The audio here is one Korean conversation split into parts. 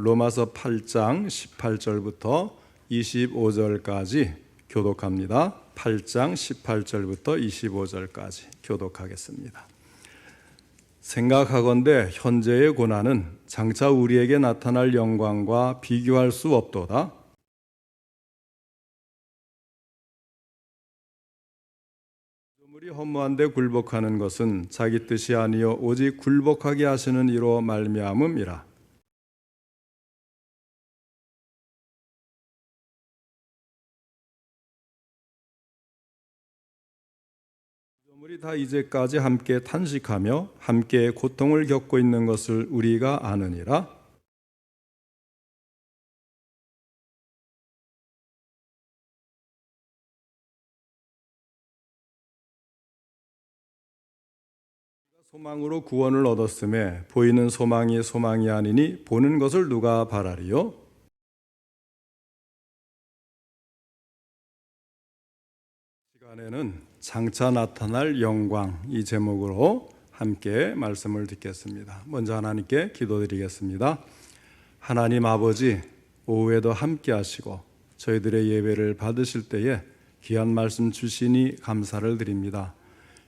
로마서 8장 18절부터 25절까지 교독합니다. 8장 18절부터 25절까지 교독하겠습니다. 생각하건대 현재의 고난은 장차 우리에게 나타날 영광과 비교할 수 없도다. 피조물이 허무한데 굴복하는 것은 자기 뜻이 아니요 오직 굴복하게 하시는 이로 말미암음이라. 피조물이 다 이제까지 함께 탄식하며 함께 고통을 겪고 있는 것을 우리가 아느니라. 소망으로 구원을 얻었음에 보이는 소망이 소망이 아니니 보는 것을 누가 바라리요? 시간에는 장차 나타날 영광, 이 제목으로 함께 말씀을 듣겠습니다. 먼저 하나님께 기도드리겠습니다. 하나님 아버지, 오후에도 함께 하시고 저희들의 예배를 받으실 때에 귀한 말씀 주시니 감사를 드립니다.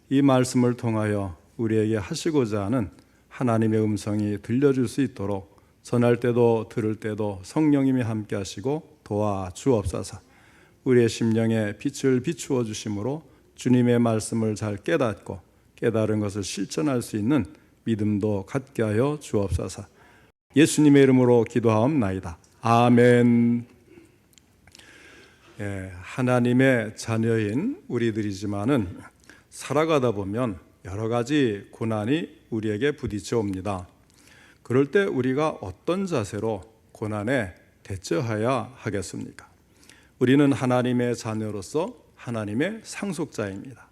이 말씀을 통하여 우리에게 하시고자 하는 하나님의 음성이 들려줄 수 있도록 전할 때도 들을 때도 성령님이 함께 하시고 도와주옵소서. 우리의 심령에 빛을 비추어 주심으로 주님의 말씀을 잘 깨닫고 깨달은 것을 실천할 수 있는 믿음도 갖게 하여 주옵소서. 예수님의 이름으로 기도하옵나이다. 아멘. 하나님의 자녀인 우리들이지만은 살아가다 보면 여러 가지 고난이 우리에게 부딪혀 옵니다. 그럴 때 우리가 어떤 자세로 고난에 대처해야 하겠습니까? 우리는 하나님의 자녀로서 하나님의 상속자입니다.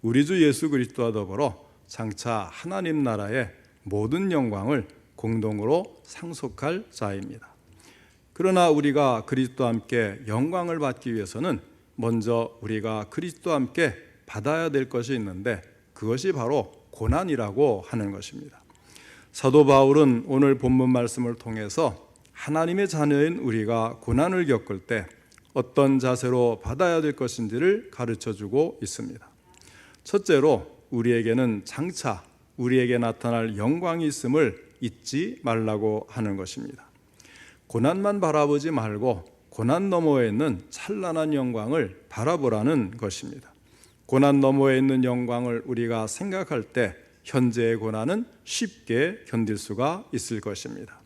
우리 주 예수 그리스도와 더불어 장차 하나님 나라의 모든 영광을 공동으로 상속할 자입니다. 그러나 우리가 그리스도와 함께 영광을 받기 위해서는 먼저 우리가 그리스도와 함께 받아야 될 것이 있는데 그것이 바로 고난이라고 하는 것입니다. 사도 바울은 오늘 본문 말씀을 통해서 하나님의 자녀인 우리가 고난을 겪을 때 어떤 자세로 받아야 될 것인지를 가르쳐주고 있습니다. 첫째로 우리에게는 장차 우리에게 나타날 영광이 있음을 잊지 말라고 하는 것입니다. 고난만 바라보지 말고 고난 너머에 있는 찬란한 영광을 바라보라는 것입니다. 고난 너머에 있는 영광을 우리가 생각할 때 현재의 고난은 쉽게 견딜 수가 있을 것입니다.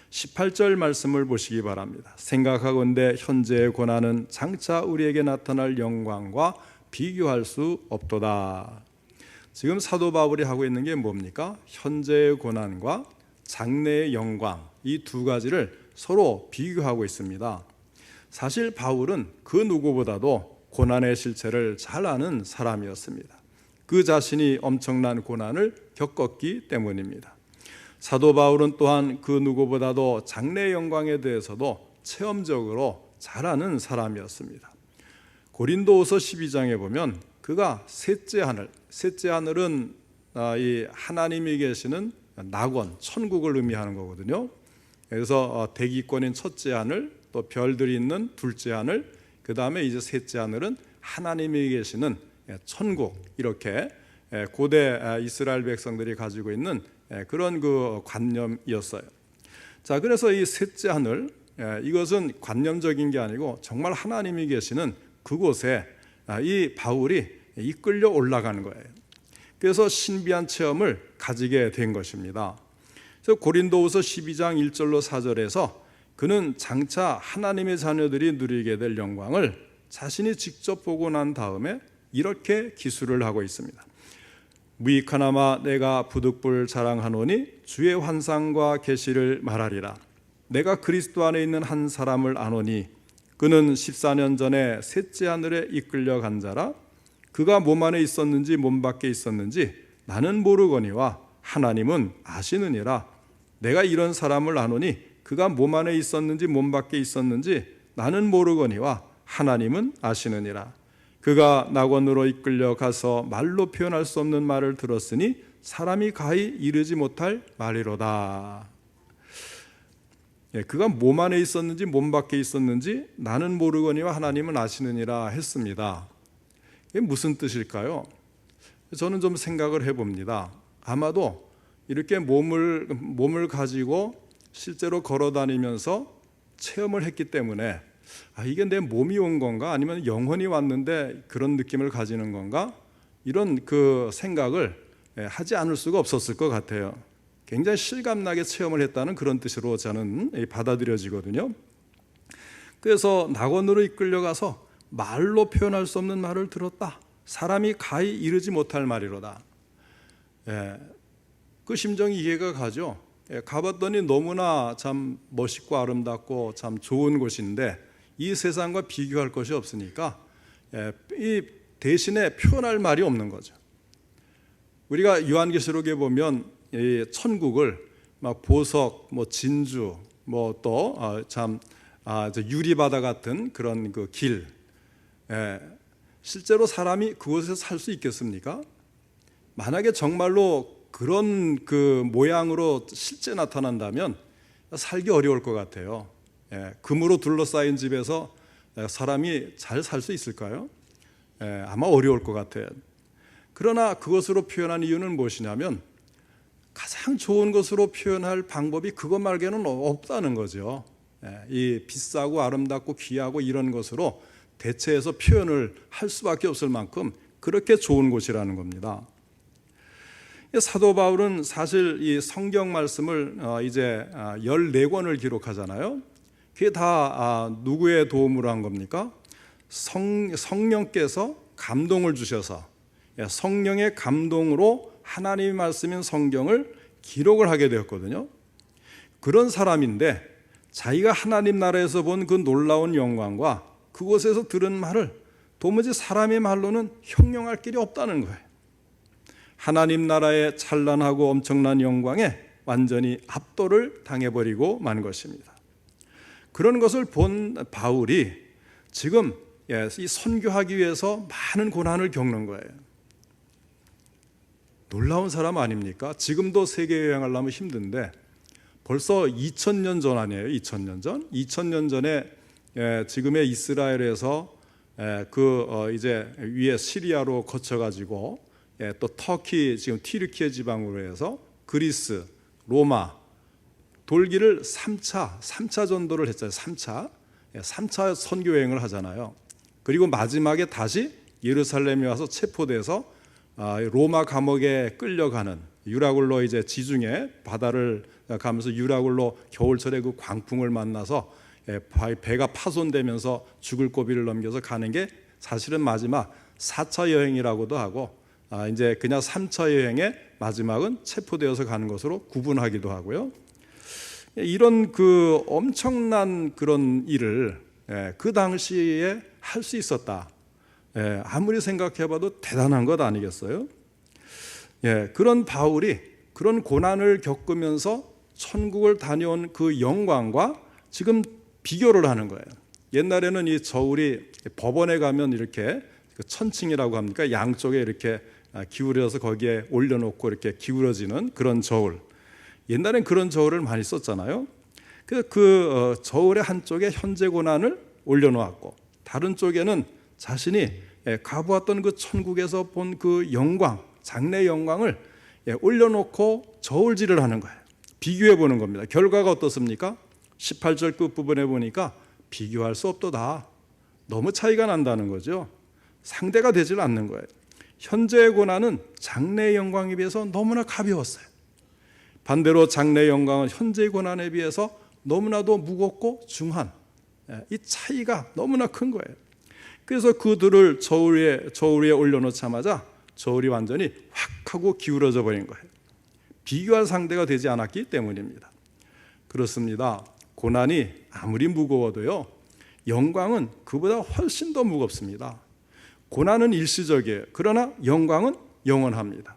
18절 말씀을 보시기 바랍니다. 생각하건대 현재의 고난은 장차 우리에게 나타날 영광과 비교할 수 없도다. 지금 사도 바울이 하고 있는 게 뭡니까? 현재의 고난과 장래의 영광, 이 두 가지를 서로 비교하고 있습니다. 사실 바울은 그 누구보다도 고난의 실체를 잘 아는 사람이었습니다. 그 자신이 엄청난 고난을 겪었기 때문입니다. 사도 바울은 또한 그 누구보다도 장래의 영광에 대해서도 체험적으로 잘 아는 사람이었습니다. 고린도후서 12장에 보면 그가 셋째 하늘은 이 하나님이 계시는 낙원, 천국을 의미하는 거거든요. 그래서 대기권인 첫째 하늘, 또 별들이 있는 둘째 하늘, 그 다음에 이제 셋째 하늘은 하나님이 계시는 천국, 이렇게 고대 이스라엘 백성들이 가지고 있는 그런 그 관념이었어요. 자, 그래서 이 셋째 하늘, 이것은 관념적인 게 아니고 정말 하나님이 계시는 그곳에 이 바울이 이끌려 올라가는 거예요. 그래서 신비한 체험을 가지게 된 것입니다. 그래서 고린도후서 12장 1절로 4절에서 그는 장차 하나님의 자녀들이 누리게 될 영광을 자신이 직접 보고 난 다음에 이렇게 기술을 하고 있습니다. 무익하나마 내가 부득불 자랑하노니 주의 환상과 계시를 말하리라. 내가 그리스도 안에 있는 한 사람을 아노니 그는 14년 전에 셋째 하늘에 이끌려 간 자라. 그가 몸 안에 있었는지 몸 밖에 있었는지 나는 모르거니와 하나님은 아시느니라. 내가 이런 사람을 아노니 그가 몸 안에 있었는지 몸 밖에 있었는지 나는 모르거니와 하나님은 아시느니라. 그가 낙원으로 이끌려 가서 말로 표현할 수 없는 말을 들었으니 사람이 가히 이르지 못할 말이로다. 그가 몸 안에 있었는지 몸 밖에 있었는지 나는 모르거니와 하나님은 아시느니라 했습니다. 이게 무슨 뜻일까요? 저는 좀 생각을 해봅니다. 아마도 이렇게 몸을 가지고 실제로 걸어 다니면서 체험을 했기 때문에 이게 내 몸이 온 건가 아니면 영혼이 왔는데 그런 느낌을 가지는 건가 이런 그 생각을 하지 않을 수가 없었을 것 같아요. 굉장히 실감나게 체험을 했다는 그런 뜻으로 저는 받아들여지거든요. 그래서 낙원으로 이끌려가서 말로 표현할 수 없는 말을 들었다. 사람이 가히 이르지 못할 말이로다. 그 심정이 이해가 가죠. 가봤더니 너무나 참 멋있고 아름답고 참 좋은 곳인데 이 세상과 비교할 것이 없으니까 이 대신에 표현할 말이 없는 거죠. 우리가 요한계시록에 보면 이 천국을 막 보석, 뭐 진주, 뭐 또 참 유리바다 같은 그런 그 길, 실제로 사람이 그곳에서 살 수 있겠습니까? 만약에 정말로 그런 그 모양으로 실제 나타난다면 살기 어려울 것 같아요. 금으로 둘러싸인 집에서 사람이 잘 살 수 있을까요? 아마 어려울 것 같아요. 그러나 그것으로 표현한 이유는 무엇이냐면 가장 좋은 것으로 표현할 방법이 그것 말고는 없다는 거죠. 이 비싸고 아름답고 귀하고 이런 것으로 대체해서 표현을 할 수밖에 없을 만큼 그렇게 좋은 곳이라는 겁니다. 사도 바울은 사실 이 성경 말씀을 이제 14권을 기록하잖아요. 그게 다 누구의 도움으로 한 겁니까? 성령께서 감동을 주셔서 성령의 감동으로 하나님의 말씀인 성경을 기록을 하게 되었거든요. 그런 사람인데 자기가 하나님 나라에서 본 그 놀라운 영광과 그곳에서 들은 말을 도무지 사람의 말로는 형용할 길이 없다는 거예요. 하나님 나라의 찬란하고 엄청난 영광에 완전히 압도를 당해버리고 만 것입니다. 그런 것을 본 바울이 지금 이 선교하기 위해서 많은 고난을 겪는 거예요. 놀라운 사람 아닙니까? 지금도 세계 여행하려면 힘든데 벌써 2000년 전 아니에요? 2000년 전? 2000년 전에 지금의 이스라엘에서 이제 위에 시리아로 거쳐가지고 또 터키 지금 튀르키예 지방으로 해서 그리스, 로마 돌기를 3차 전도를 했잖아요. 3차 선교 여행을 하잖아요. 그리고 마지막에 다시 예루살렘에 와서 체포돼서 로마 감옥에 끌려가는 유라굴로 이제 지중해 바다를 가면서 유라굴로 겨울철에 그 광풍을 만나서 배가 파손되면서 죽을 고비를 넘겨서 가는 게 사실은 마지막 4차 여행이라고도 하고 이제 그냥 3차 여행의 마지막은 체포되어서 가는 것으로 구분하기도 하고요. 이런 그 엄청난 그런 일을 그 당시에 할 수 있었다. 아무리 생각해봐도 대단한 것 아니겠어요? 그런 바울이 그런 고난을 겪으면서 천국을 다녀온 그 영광과 지금 비교를 하는 거예요. 옛날에는 이 저울이 법원에 가면 이렇게 천칭이라고 합니까? 양쪽에 이렇게 기울여서 거기에 올려놓고 이렇게 기울어지는 그런 저울. 옛날엔 그런 저울을 많이 썼잖아요. 그 저울의 한쪽에 현재 고난을 올려놓았고 다른 쪽에는 자신이 가보았던 그 천국에서 본 그 영광, 장래 영광을 올려놓고 저울질을 하는 거예요. 비교해 보는 겁니다. 결과가 어떻습니까? 18절 끝부분에 보니까 비교할 수 없도다. 너무 차이가 난다는 거죠. 상대가 되질 않는 거예요. 현재의 고난은 장래의 영광에 비해서 너무나 가벼웠어요. 반대로 장래의 영광은 현재의 고난에 비해서 너무나도 무겁고 중한 이 차이가 너무나 큰 거예요. 그래서 그들을 저울 위에 올려놓자마자 저울이 완전히 확 하고 기울어져 버린 거예요. 비교할 상대가 되지 않았기 때문입니다. 그렇습니다. 고난이 아무리 무거워도요, 영광은 그보다 훨씬 더 무겁습니다. 고난은 일시적이에요. 그러나 영광은 영원합니다.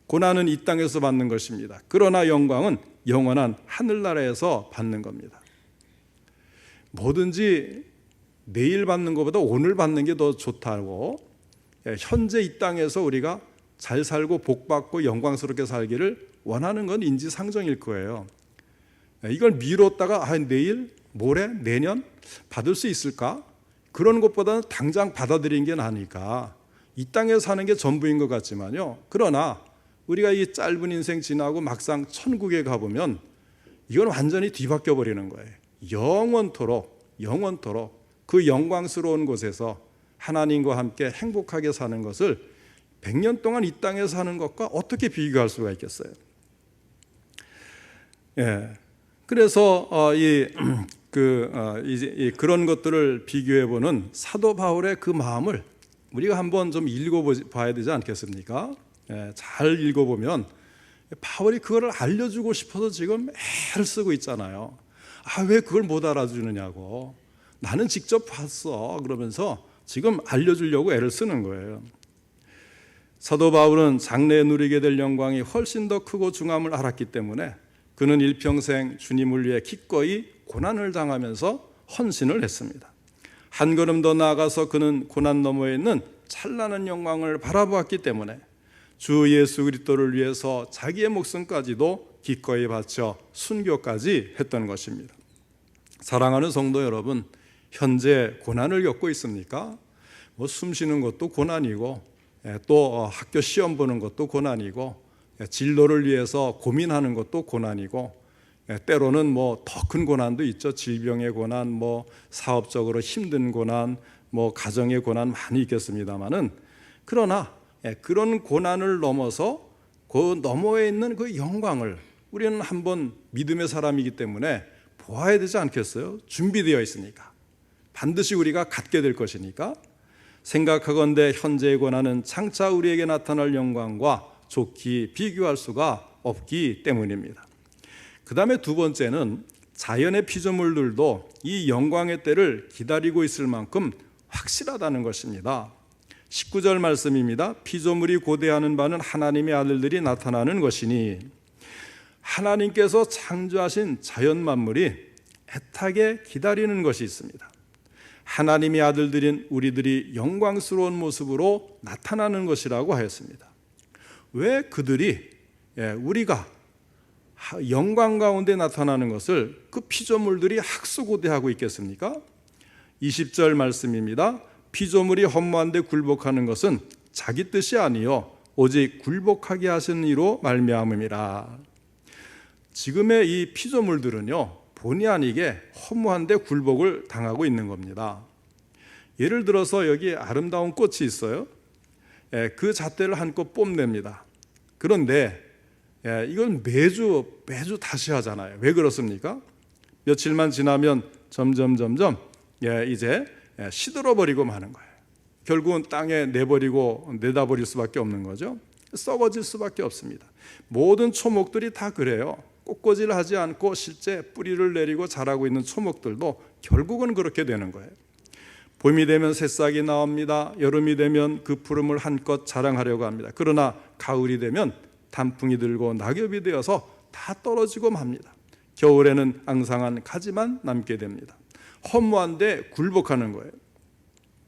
고난은 이 땅에서 받는 것입니다. 그러나 영광은 영원한 하늘나라에서 받는 겁니다. 뭐든지 내일 받는 것보다 오늘 받는 게 더 좋다고, 현재 이 땅에서 우리가 잘 살고 복 받고 영광스럽게 살기를 원하는 건 인지상정일 거예요. 이걸 미뤘다가 내일, 모레, 내년 받을 수 있을까? 그런 것보다는 당장 받아들인 게 나으니까 이 땅에 사는 게 전부인 것 같지만요. 그러나 우리가 이 짧은 인생 지나고 막상 천국에 가보면 이건 완전히 뒤바뀌어 버리는 거예요. 영원토록 그 영광스러운 곳에서 하나님과 함께 행복하게 사는 것을 100년 동안 이 땅에 사는 것과 어떻게 비교할 수가 있겠어요? 그래서 그런 것들을 비교해 보는 사도 바울의 그 마음을 우리가 한번 좀 읽어봐야 되지 않겠습니까? 잘 읽어보면 바울이 그거를 알려주고 싶어서 지금 애를 쓰고 있잖아요. 왜 그걸 못 알아주느냐고. 나는 직접 봤어. 그러면서 지금 알려주려고 애를 쓰는 거예요. 사도 바울은 장래에 누리게 될 영광이 훨씬 더 크고 중함을 알았기 때문에 그는 일평생 주님을 위해 기꺼이 고난을 당하면서 헌신을 했습니다. 한 걸음 더 나아가서 그는 고난 너머에 있는 찬란한 영광을 바라보았기 때문에 주 예수 그리스도를 위해서 자기의 목숨까지도 기꺼이 바쳐 순교까지 했던 것입니다. 사랑하는 성도 여러분, 현재 고난을 겪고 있습니까? 숨 쉬는 것도 고난이고 또 학교 시험 보는 것도 고난이고 진로를 위해서 고민하는 것도 고난이고 때로는 더 큰 고난도 있죠. 질병의 고난, 사업적으로 힘든 고난, 가정의 고난 많이 있겠습니다만은 그러나 그런 고난을 넘어서 그 너머에 있는 그 영광을 우리는 한번 믿음의 사람이기 때문에 보아야 되지 않겠어요? 준비되어 있으니까 반드시 우리가 갖게 될 것이니까 생각하건대 현재의 고난은 장차 우리에게 나타날 영광과 좋게 비교할 수가 없기 때문입니다. 그 다음에 두 번째는 자연의 피조물들도 이 영광의 때를 기다리고 있을 만큼 확실하다는 것입니다. 19절 말씀입니다. 피조물이 고대하는 바는 하나님의 아들들이 나타나는 것이니 하나님께서 창조하신 자연 만물이 애타게 기다리는 것이 있습니다. 하나님의 아들들인 우리들이 영광스러운 모습으로 나타나는 것이라고 하였습니다. 왜 그들이 우리가 영광 가운데 나타나는 것을 그 피조물들이 학수고대하고 있겠습니까? 20절 말씀입니다. 피조물이 허무한데 굴복하는 것은 자기 뜻이 아니요 오직 굴복하게 하신 이로 말미암음이라. 지금의 이 피조물들은요 본의 아니게 허무한데 굴복을 당하고 있는 겁니다. 예를 들어서 여기 아름다운 꽃이 있어요. 그 잣대를 한껏 뽐냅니다. 그런데 이건 매주 다시 하잖아요. 왜 그렇습니까? 며칠만 지나면 점점 이제 시들어버리고 마는 거예요. 결국은 땅에 내다버릴 수밖에 없는 거죠. 썩어질 수밖에 없습니다. 모든 초목들이 다 그래요. 꽃꽂이를 하지 않고 실제 뿌리를 내리고 자라고 있는 초목들도 결국은 그렇게 되는 거예요. 봄이 되면 새싹이 나옵니다. 여름이 되면 그 푸름을 한껏 자랑하려고 합니다. 그러나 가을이 되면 단풍이 들고 낙엽이 되어서 다 떨어지고 맙니다. 겨울에는 앙상한 가지만 남게 됩니다. 허무한데 굴복하는 거예요.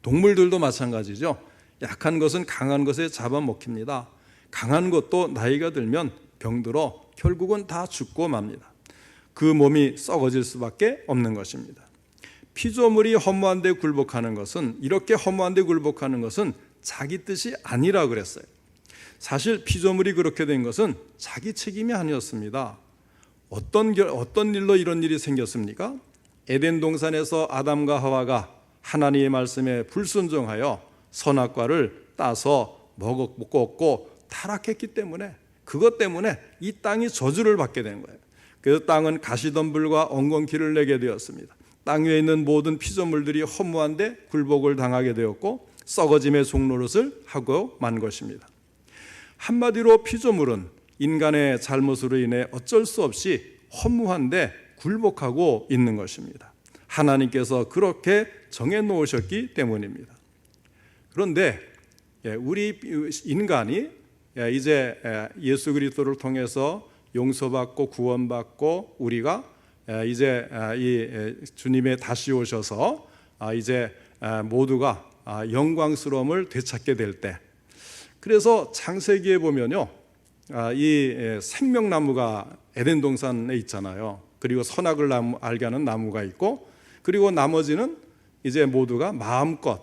동물들도 마찬가지죠. 약한 것은 강한 것에 잡아먹힙니다. 강한 것도 나이가 들면 병들어 결국은 다 죽고 맙니다. 그 몸이 썩어질 수밖에 없는 것입니다. 피조물이 허무한데 굴복하는 것은 이렇게 허무한데 굴복하는 것은 자기 뜻이 아니라 그랬어요. 사실 피조물이 그렇게 된 것은 자기 책임이 아니었습니다. 어떤 일로 이런 일이 생겼습니까? 에덴 동산에서 아담과 하와가 하나님의 말씀에 불순종하여 선악과를 따서 먹었고 타락했기 때문에 그것 때문에 이 땅이 저주를 받게 된 거예요. 그래서 땅은 가시덤불과 엉겅퀴를 내게 되었습니다. 땅 위에 있는 모든 피조물들이 허무한데 굴복을 당하게 되었고 썩어짐의 종노릇을 하고 만 것입니다. 한마디로 피조물은 인간의 잘못으로 인해 어쩔 수 없이 허무한데 굴복하고 있는 것입니다. 하나님께서 그렇게 정해놓으셨기 때문입니다. 그런데 우리 인간이 이제 예수 그리스도를 통해서 용서받고 구원받고 우리가 이제 이 주님의 다시 오셔서 이제 모두가 영광스러움을 되찾게 될 때, 그래서 창세기에 보면요 이 생명나무가 에덴 동산에 있잖아요. 그리고 선악을 알게 하는 나무가 있고, 그리고 나머지는 이제 모두가 마음껏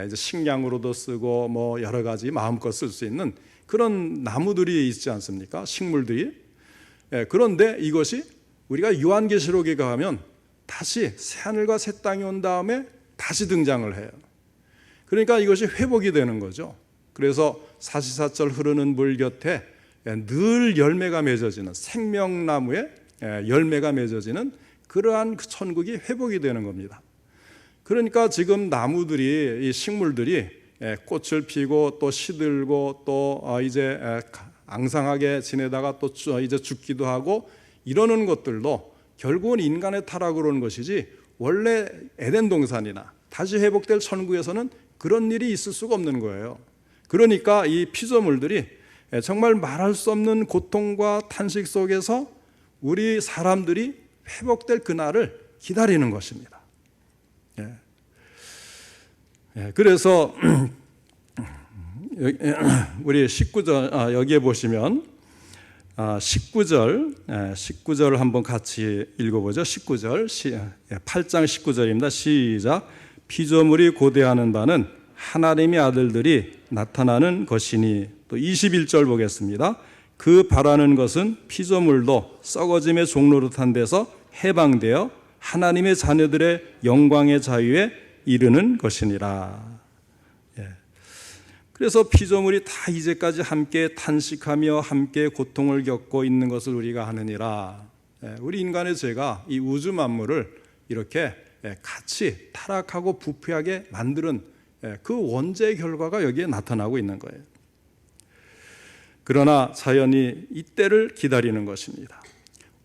이제 식량으로도 쓰고 뭐 여러 가지 마음껏 쓸 수 있는 그런 나무들이 있지 않습니까? 식물들이. 그런데 이것이 우리가 요한계시록에 가면 다시 새하늘과 새 땅이 온 다음에 다시 등장을 해요. 그러니까 이것이 회복이 되는 거죠. 그래서 사시사철 흐르는 물 곁에 늘 열매가 맺어지는, 생명나무에 열매가 맺어지는 그러한 그 천국이 회복이 되는 겁니다. 그러니까 지금 나무들이, 이 식물들이 꽃을 피고 또 시들고 또 이제 앙상하게 지내다가 또 이제 죽기도 하고 이러는 것들도 결국은 인간의 타락으로 오는 것이지, 원래 에덴 동산이나 다시 회복될 천국에서는 그런 일이 있을 수가 없는 거예요. 그러니까 이 피조물들이 정말 말할 수 없는 고통과 탄식 속에서 우리 사람들이 회복될 그날을 기다리는 것입니다. 그래서 우리 19절 여기에 보시면 19절 한번 같이 읽어보죠. 19절 8장 19절입니다. 시작. 피조물이 고대하는 바는 하나님의 아들들이 나타나는 것이니. 또 21절 보겠습니다. 그 바라는 것은 피조물도 썩어짐의 종노릇한 데서 해방되어 하나님의 자녀들의 영광의 자유에 이르는 것이니라. 그래서 피조물이 다 이제까지 함께 탄식하며 함께 고통을 겪고 있는 것을 우리가 아느니라. 우리 인간의 죄가 이 우주 만물을 이렇게 같이 타락하고 부패하게 만드는 그 원죄의 결과가 여기에 나타나고 있는 거예요. 그러나 자연이 이때를 기다리는 것입니다.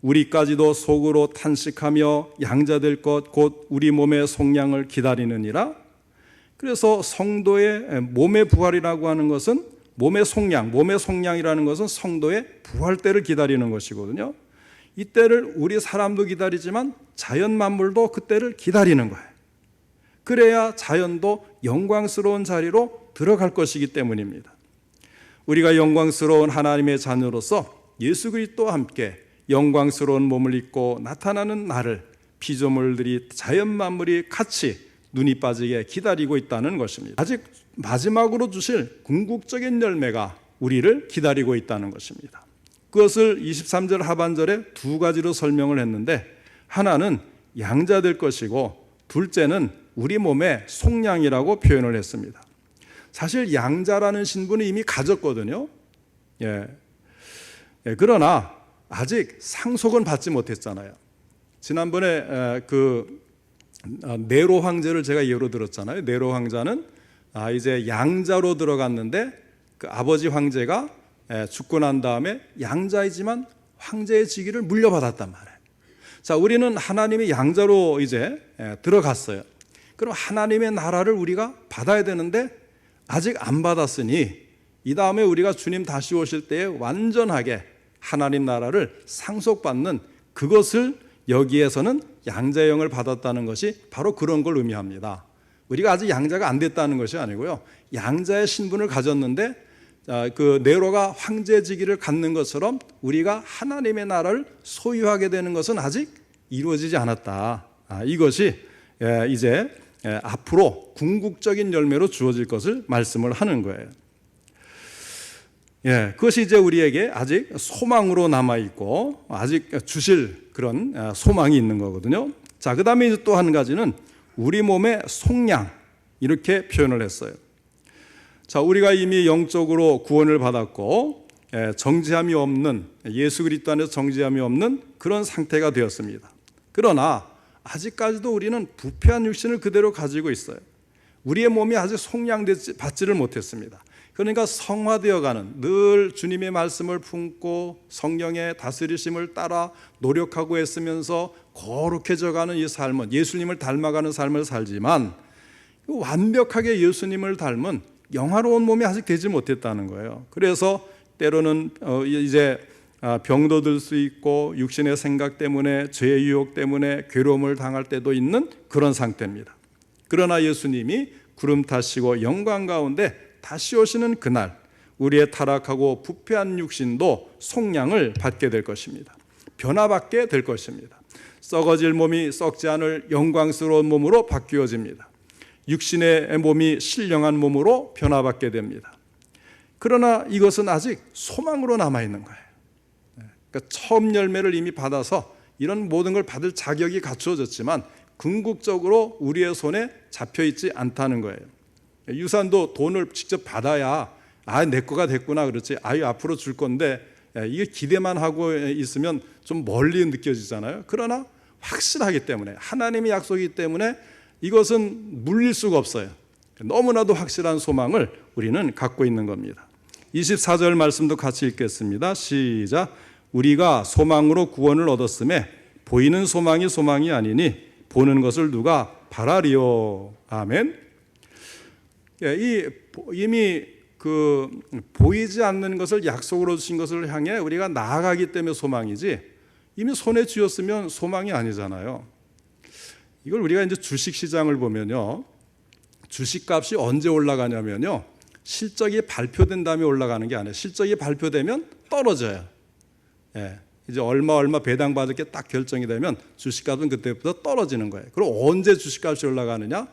우리까지도 속으로 탄식하며 양자될 것 곧 우리 몸의 속량을 기다리느니라. 그래서 성도의 몸의 부활이라고 하는 것은 몸의 속량이라는 것은 성도의 부활 때를 기다리는 것이거든요. 이때를 우리 사람도 기다리지만 자연 만물도 그때를 기다리는 거예요. 그래야 자연도 영광스러운 자리로 들어갈 것이기 때문입니다. 우리가 영광스러운 하나님의 자녀로서 예수 그리스도와 함께 영광스러운 몸을 입고 나타나는 날을 피조물들이, 자연 만물이 같이 눈이 빠지게 기다리고 있다는 것입니다. 아직 마지막으로 주실 궁극적인 열매가 우리를 기다리고 있다는 것입니다. 그것을 23절 하반절에 두 가지로 설명을 했는데, 하나는 양자될 것이고 둘째는 우리 몸의 속량이라고 표현을 했습니다. 사실 양자라는 신분을 이미 가졌거든요. 그러나 아직 상속은 받지 못했잖아요. 지난번에 네로 황제를 제가 예로 들었잖아요. 네로 황자는 이제 양자로 들어갔는데 그 아버지 황제가 죽고 난 다음에 양자이지만 황제의 직위를 물려받았단 말이에요. 자, 우리는 하나님의 양자로 이제 들어갔어요. 그럼 하나님의 나라를 우리가 받아야 되는데 아직 안 받았으니 이 다음에 우리가 주님 다시 오실 때에 완전하게 하나님 나라를 상속받는 그것을 여기에서는 양자의 영을 받았다는 것이 바로 그런 걸 의미합니다. 우리가 아직 양자가 안 됐다는 것이 아니고요. 양자의 신분을 가졌는데 그 네로가 황제직위를 갖는 것처럼 우리가 하나님의 나라를 소유하게 되는 것은 아직 이루어지지 않았다. 이것이 이제 앞으로 궁극적인 열매로 주어질 것을 말씀을 하는 거예요. 그것이 이제 우리에게 아직 소망으로 남아있고 아직 주실 그런 소망이 있는 거거든요. 자, 그 다음에 이제 또 한 가지는 우리 몸의 속량, 이렇게 표현을 했어요. 자, 우리가 이미 영적으로 구원을 받았고 정죄함이 없는, 예수 그리스도 안에서 정죄함이 없는 그런 상태가 되었습니다. 그러나 아직까지도 우리는 부패한 육신을 그대로 가지고 있어요. 우리의 몸이 아직 속량받지를 못했습니다. 그러니까 성화되어가는, 늘 주님의 말씀을 품고 성령의 다스리심을 따라 노력하고 애쓰면서 거룩해져가는 이 삶은, 예수님을 닮아가는 삶을 살지만 완벽하게 예수님을 닮은 영화로운 몸이 아직 되지 못했다는 거예요. 그래서 때로는 이제 병도 들 수 있고 육신의 생각 때문에, 죄의 유혹 때문에 괴로움을 당할 때도 있는 그런 상태입니다. 그러나 예수님이 구름 타시고 영광 가운데 다시 오시는 그날, 우리의 타락하고 부패한 육신도 속량을 받게 될 것입니다. 변화받게 될 것입니다. 썩어질 몸이 썩지 않을 영광스러운 몸으로 바뀌어집니다. 육신의 몸이 신령한 몸으로 변화받게 됩니다. 그러나 이것은 아직 소망으로 남아있는 거예요. 그러니까 처음 열매를 이미 받아서 이런 모든 걸 받을 자격이 갖추어졌지만 궁극적으로 우리의 손에 잡혀있지 않다는 거예요. 유산도 돈을 직접 받아야 내 거가 됐구나 그렇지, 앞으로 줄 건데 이게 기대만 하고 있으면 좀 멀리 느껴지잖아요. 그러나 확실하기 때문에, 하나님의 약속이기 때문에 이것은 물릴 수가 없어요. 너무나도 확실한 소망을 우리는 갖고 있는 겁니다. 24절 말씀도 같이 읽겠습니다. 시작. 우리가 소망으로 구원을 얻었음에 보이는 소망이 소망이 아니니 보는 것을 누가 바라리요. 아멘. 이미 보이지 않는 것을 약속으로 주신 것을 향해 우리가 나아가기 때문에 소망이지, 이미 손에 쥐었으면 소망이 아니잖아요. 이걸 우리가 이제 주식시장을 보면요, 주식값이 언제 올라가냐면요, 실적이 발표된 다음에 올라가는 게 아니에요. 실적이 발표되면 떨어져요. 이제 얼마 배당 받을 게 딱 결정이 되면 주식값은 그때부터 떨어지는 거예요. 그럼 언제 주식값이 올라가느냐?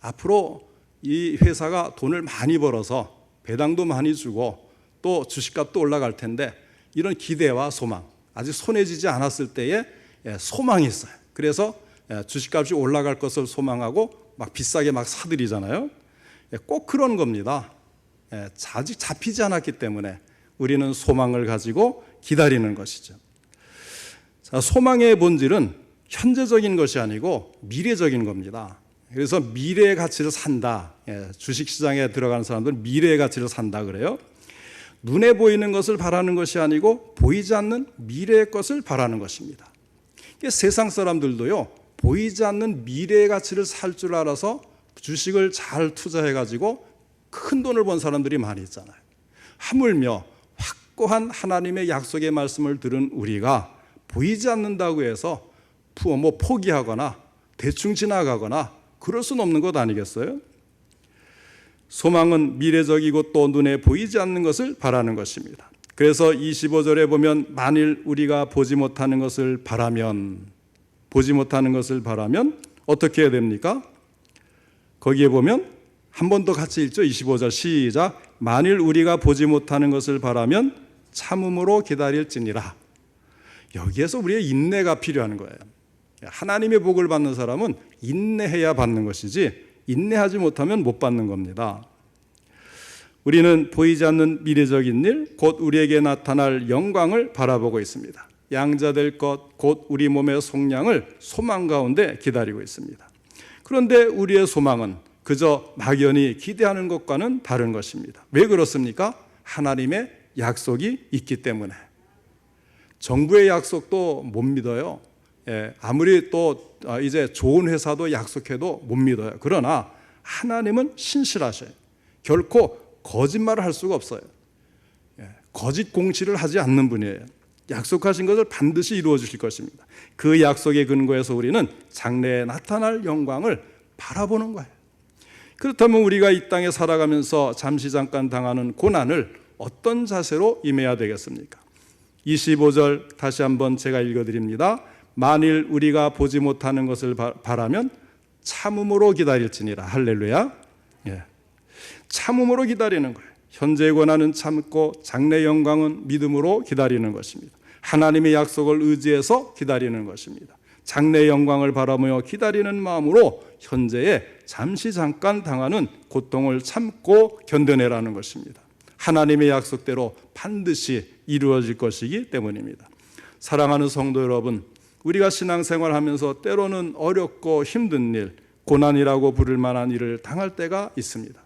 앞으로 이 회사가 돈을 많이 벌어서 배당도 많이 주고 또 주식값도 올라갈 텐데, 이런 기대와 소망, 아직 손에 쥐지 않았을 때에 소망이 있어요. 그래서 주식값이 올라갈 것을 소망하고 막 비싸게 막 사들이잖아요. 꼭 그런 겁니다. 아직 잡히지 않았기 때문에 우리는 소망을 가지고 기다리는 것이죠. 자, 소망의 본질은 현재적인 것이 아니고 미래적인 겁니다. 그래서 미래의 가치를 산다. 주식시장에 들어가는 사람들은 미래의 가치를 산다 그래요. 눈에 보이는 것을 바라는 것이 아니고 보이지 않는 미래의 것을 바라는 것입니다. 세상 사람들도요, 보이지 않는 미래의 가치를 살 줄 알아서 주식을 잘 투자해가지고 큰 돈을 번 사람들이 많이 있잖아요. 하물며 확고한 하나님의 약속의 말씀을 들은 우리가 보이지 않는다고 해서 포기하거나 대충 지나가거나 그럴 수는 없는 것 아니겠어요? 소망은 미래적이고 또 눈에 보이지 않는 것을 바라는 것입니다. 그래서 25절에 보면 만일 우리가 보지 못하는 것을 바라면 어떻게 해야 됩니까? 거기에 보면 한 번 더 같이 읽죠. 25절 시작. 만일 우리가 보지 못하는 것을 바라면 참음으로 기다릴지니라. 여기에서 우리의 인내가 필요한 거예요. 하나님의 복을 받는 사람은 인내해야 받는 것이지 인내하지 못하면 못 받는 겁니다. 우리는 보이지 않는 미래적인 일, 곧 우리에게 나타날 영광을 바라보고 있습니다. 양자될 것, 곧 우리 몸의 속량을 소망 가운데 기다리고 있습니다. 그런데 우리의 소망은 그저 막연히 기대하는 것과는 다른 것입니다. 왜 그렇습니까? 하나님의 약속이 있기 때문에. 정부의 약속도 못 믿어요. 아무리 또 이제 좋은 회사도 약속해도 못 믿어요. 그러나 하나님은 신실하셔요. 결코 거짓말을 할 수가 없어요. 거짓 공시를 하지 않는 분이에요. 약속하신 것을 반드시 이루어 주실 것입니다. 그 약속의 근거에서 우리는 장래에 나타날 영광을 바라보는 거예요. 그렇다면 우리가 이 땅에 살아가면서 잠시 잠깐 당하는 고난을 어떤 자세로 임해야 되겠습니까? 25절 다시 한번 제가 읽어드립니다. 만일 우리가 보지 못하는 것을 바라면 참음으로 기다릴지니라. 할렐루야. 참음으로 기다리는 거예요. 현재의 고난은 참고 장래 영광은 믿음으로 기다리는 것입니다. 하나님의 약속을 의지해서 기다리는 것입니다. 장래 영광을 바라보며 기다리는 마음으로 현재에 잠시 잠깐 당하는 고통을 참고 견뎌내라는 것입니다. 하나님의 약속대로 반드시 이루어질 것이기 때문입니다. 사랑하는 성도 여러분, 우리가 신앙생활하면서 때로는 어렵고 힘든 일, 고난이라고 부를 만한 일을 당할 때가 있습니다.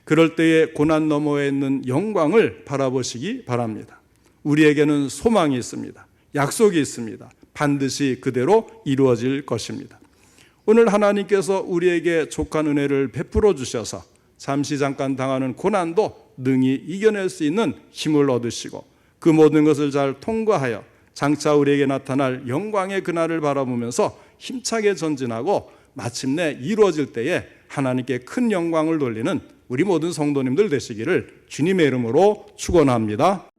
그럴 때에 고난 너머에 있는 영광을 바라보시기 바랍니다. 우리에게는 소망이 있습니다. 약속이 있습니다. 반드시 그대로 이루어질 것입니다. 오늘 하나님께서 우리에게 족한 은혜를 베풀어 주셔서 잠시 잠깐 당하는 고난도 능히 이겨낼 수 있는 힘을 얻으시고 그 모든 것을 잘 통과하여 장차 우리에게 나타날 영광의 그날을 바라보면서 힘차게 전진하고 마침내 이루어질 때에 하나님께 큰 영광을 돌리는 우리 모든 성도님들 되시기를 주님의 이름으로 축원합니다.